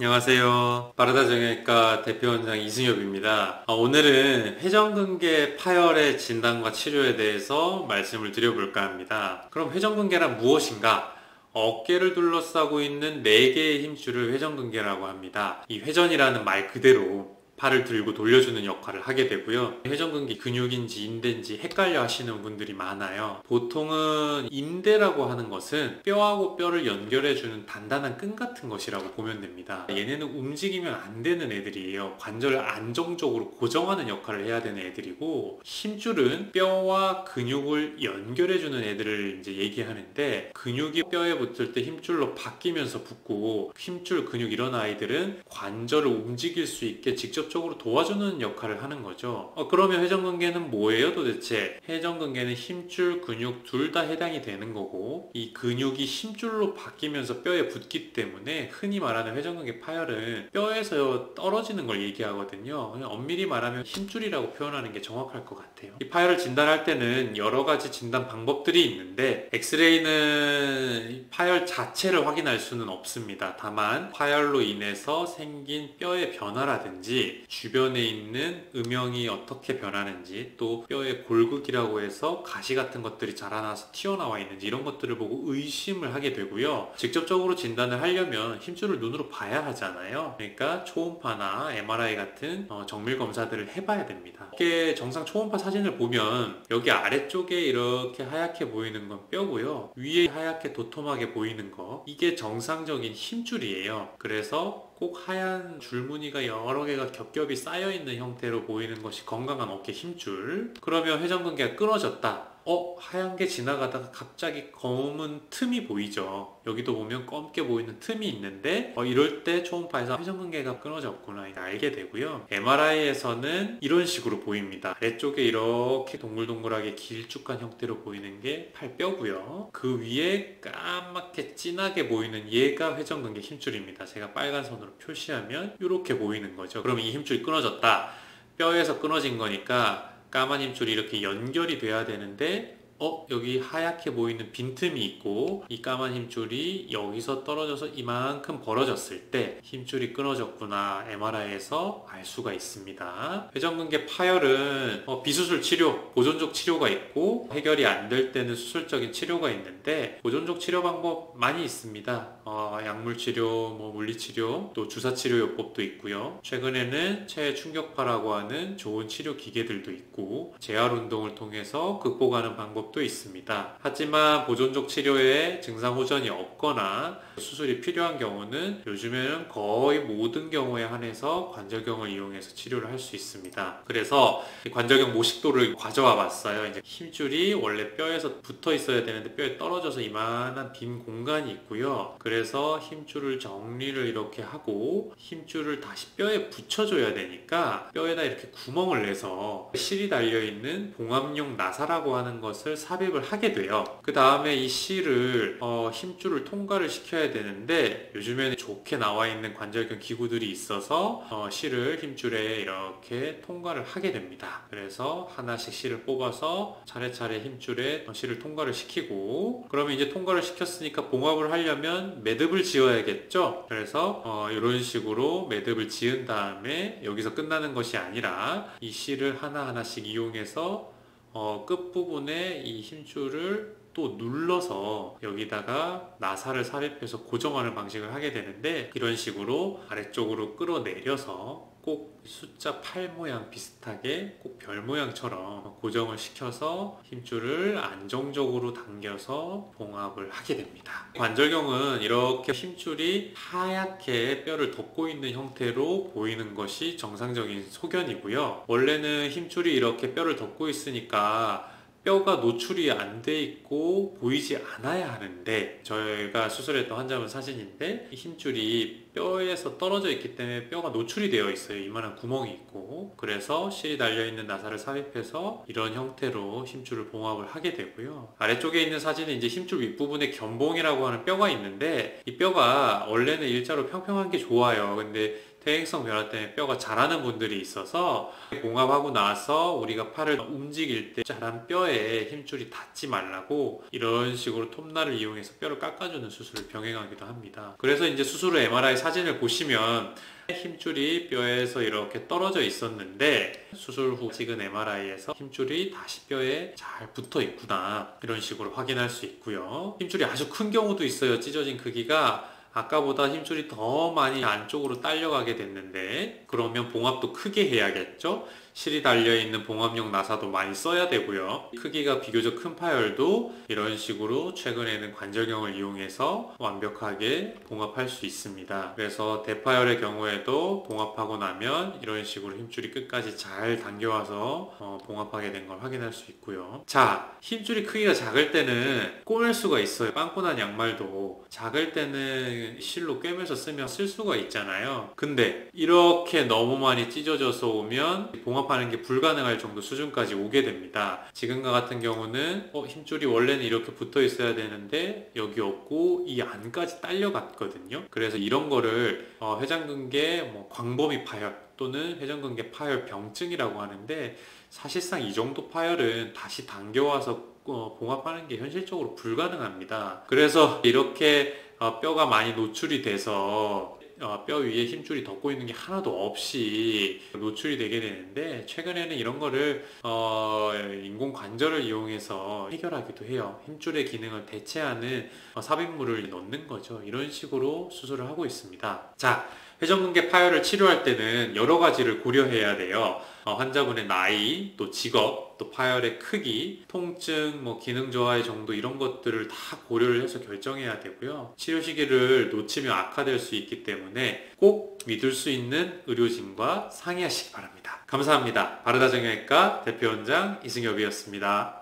안녕하세요. 바르다정형외과 대표원장 이승엽입니다. 오늘은 회전근개 파열의 진단과 치료에 대해서 말씀을 드려볼까 합니다. 그럼 회전근개란 무엇인가? 어깨를 둘러싸고 있는 4개의 힘줄을 회전근개라고 합니다. 이 회전이라는 말 그대로 팔을 들고 돌려주는 역할을 하게 되고요. 회전근개 근육인지 인대인지 헷갈려 하시는 분들이 많아요. 보통은 인대라고 하는 것은 뼈하고 뼈를 연결해주는 단단한 끈 같은 것이라고 보면 됩니다. 얘네는 움직이면 안 되는 애들이에요. 관절을 안정적으로 고정하는 역할을 해야 되는 애들이고, 힘줄은 뼈와 근육을 연결해주는 애들을 이제 얘기하는데, 근육이 뼈에 붙을 때 힘줄로 바뀌면서 붙고, 힘줄 근육 이런 아이들은 관절을 움직일 수 있게 직접적으로 도와주는 역할을 하는 거죠. 그러면 회전근개는 뭐예요 도대체? 회전근개는 힘줄, 근육 둘 다 해당이 되는 거고, 이 근육이 힘줄로 바뀌면서 뼈에 붙기 때문에 흔히 말하는 회전근개 파열은 뼈에서 떨어지는 걸 얘기하거든요. 그냥 엄밀히 말하면 힘줄이라고 표현하는 게 정확할 것 같아요. 이 파열을 진단할 때는 여러 가지 진단 방법들이 있는데, 엑스레이는 파열 자체를 확인할 수는 없습니다. 다만 파열로 인해서 생긴 뼈의 변화라든지 주변에 있는 음영이 어떻게 변하는지, 또 뼈의 골극이라고 해서 가시 같은 것들이 자라나서 튀어나와 있는지 이런 것들을 보고 의심을 하게 되고요. 직접적으로 진단을 하려면 힘줄을 눈으로 봐야 하잖아요. 그러니까 초음파나 MRI 같은 정밀 검사들을 해봐야 됩니다. 이렇게 정상 초음파 사진을 보면 여기 아래쪽에 이렇게 하얗게 보이는 건 뼈고요. 위에 하얗게 도톰하게 보이는 거, 이게 정상적인 힘줄이에요. 그래서 꼭 하얀 줄무늬가 여러 개가 겹겹이 쌓여있는 형태로 보이는 것이 건강한 어깨 힘줄. 그러면 회전근개가 끊어졌다. 하얀 게 지나가다가 갑자기 검은 틈이 보이죠. 여기도 보면 검게 보이는 틈이 있는데 이럴 때 초음파에서 회전근개가 끊어졌구나 알게 되고요. MRI에서는 이런 식으로 보입니다. 아래쪽에 이렇게 동글동글하게 길쭉한 형태로 보이는 게 팔뼈고요. 그 위에 까맣게 진하게 보이는 얘가 회전근개 힘줄입니다. 제가 빨간 선으로 표시하면 이렇게 보이는 거죠. 그럼 이 힘줄이 끊어졌다. 뼈에서 끊어진 거니까 까만 힘줄이 이렇게 연결이 돼야 되는데 여기 하얗게 보이는 빈틈이 있고, 이 까만 힘줄이 여기서 떨어져서 이만큼 벌어졌을 때 힘줄이 끊어졌구나 MRI에서 알 수가 있습니다. 회전근개 파열은 비수술 치료, 보존적 치료가 있고, 해결이 안 될 때는 수술적인 치료가 있는데, 보존적 치료 방법 많이 있습니다. 약물치료, 물리치료, 또 주사치료요법도 있고요. 최근에는 체외 충격파라고 하는 좋은 치료 기계들도 있고, 재활운동을 통해서 극복하는 방법도 있습니다. 하지만 보존적 치료에 증상 호전이 없거나 수술이 필요한 경우는 요즘에는 거의 모든 경우에 한해서 관절경을 이용해서 치료를 할 수 있습니다. 그래서 관절경 모식도를 가져와 봤어요. 이제 힘줄이 원래 뼈에서 붙어 있어야 되는데 뼈에 떨어져서 이만한 빈 공간이 있고요. 그래서 힘줄을 정리를 이렇게 하고 힘줄을 다시 뼈에 붙여줘야 되니까 뼈에다 이렇게 구멍을 내서 실이 달려있는 봉합용 나사라고 하는 것을 삽입을 하게 돼요. 그 다음에 이 실을 힘줄을 통과를 시켜야 되는데, 요즘에는 좋게 나와 있는 관절경 기구들이 있어서 실을 힘줄에 이렇게 통과를 하게 됩니다. 그래서 하나씩 실을 뽑아서 차례차례 힘줄에 실을 통과를 시키고, 그러면 이제 통과를 시켰으니까 봉합을 하려면 매듭을 지어야겠죠. 그래서 이런 식으로 매듭을 지은 다음에 여기서 끝나는 것이 아니라 이 실을 하나하나씩 이용해서 끝부분에 이 힘줄을 또 눌러서 여기다가 나사를 삽입해서 고정하는 방식을 하게 되는데, 이런 식으로 아래쪽으로 끌어내려서 꼭 숫자 8 모양 비슷하게 꼭 별 모양처럼 고정을 시켜서 힘줄을 안정적으로 당겨서 봉합을 하게 됩니다. 관절경은 이렇게 힘줄이 하얗게 뼈를 덮고 있는 형태로 보이는 것이 정상적인 소견이고요. 원래는 힘줄이 이렇게 뼈를 덮고 있으니까 뼈가 노출이 안 돼 있고 보이지 않아야 하는데, 저희가 수술했던 환자분 사진인데 힘줄이 뼈에서 떨어져 있기 때문에 뼈가 노출이 되어 있어요. 이만한 구멍이 있고, 그래서 실이 달려있는 나사를 삽입해서 이런 형태로 힘줄을 봉합을 하게 되고요. 아래쪽에 있는 사진은 이제 힘줄 윗부분에 견봉이라고 하는 뼈가 있는데, 이 뼈가 원래는 일자로 평평한 게 좋아요. 근데 퇴행성 변화 때문에 뼈가 자라는 분들이 있어서 봉합하고 나서 우리가 팔을 움직일 때 자란 뼈에 힘줄이 닿지 말라고 이런 식으로 톱날을 이용해서 뼈를 깎아주는 수술을 병행하기도 합니다. 그래서 이제 수술 후 MRI 사진 사진을 보시면 힘줄이 뼈에서 이렇게 떨어져 있었는데 수술 후 찍은 MRI에서 힘줄이 다시 뼈에 잘 붙어 있구나, 이런 식으로 확인할 수 있고요. 힘줄이 아주 큰 경우도 있어요. 찢어진 크기가 아까보다 힘줄이 더 많이 안쪽으로 딸려가게 됐는데, 그러면 봉합도 크게 해야겠죠? 실이 달려있는 봉합용 나사도 많이 써야 되고요. 크기가 비교적 큰 파열도 이런 식으로 최근에는 관절경을 이용해서 완벽하게 봉합할 수 있습니다. 그래서 대파열의 경우에도 봉합하고 나면 이런 식으로 힘줄이 끝까지 잘 당겨와서 봉합하게 된 걸 확인할 수 있고요. 자, 힘줄이 크기가 작을 때는 꼬맬 수가 있어요. 빵꾸난 양말도 작을 때는 실로 꿰매서 쓰면 쓸 수가 있잖아요. 근데 이렇게 너무 많이 찢어져서 오면 봉합하는 게 불가능할 정도 수준까지 오게 됩니다. 지금과 같은 경우는 힘줄이 원래는 이렇게 붙어 있어야 되는데 여기 없고 이 안까지 딸려갔거든요. 그래서 이런 거를 회전근개 광범위 파열 또는 회전근개 파열 병증이라고 하는데, 사실상 이 정도 파열은 다시 당겨와서 봉합하는 게 현실적으로 불가능합니다. 그래서 이렇게 뼈가 많이 노출이 돼서 뼈 위에 힘줄이 덮고 있는 게 하나도 없이 노출이 되게 되는데, 최근에는 이런 거를 인공 관절을 이용해서 해결하기도 해요. 힘줄의 기능을 대체하는 삽입물을 넣는 거죠. 이런 식으로 수술을 하고 있습니다. 자, 회전근개 파열을 치료할 때는 여러 가지를 고려해야 돼요. 환자분의 나이, 또 직업, 또 파열의 크기, 통증, 기능 저하의 정도, 이런 것들을 다 고려를 해서 결정해야 되고요. 치료 시기를 놓치면 악화될 수 있기 때문에 꼭 믿을 수 있는 의료진과 상의하시기 바랍니다. 감사합니다. 바르다정형외과 대표원장 이승엽이었습니다.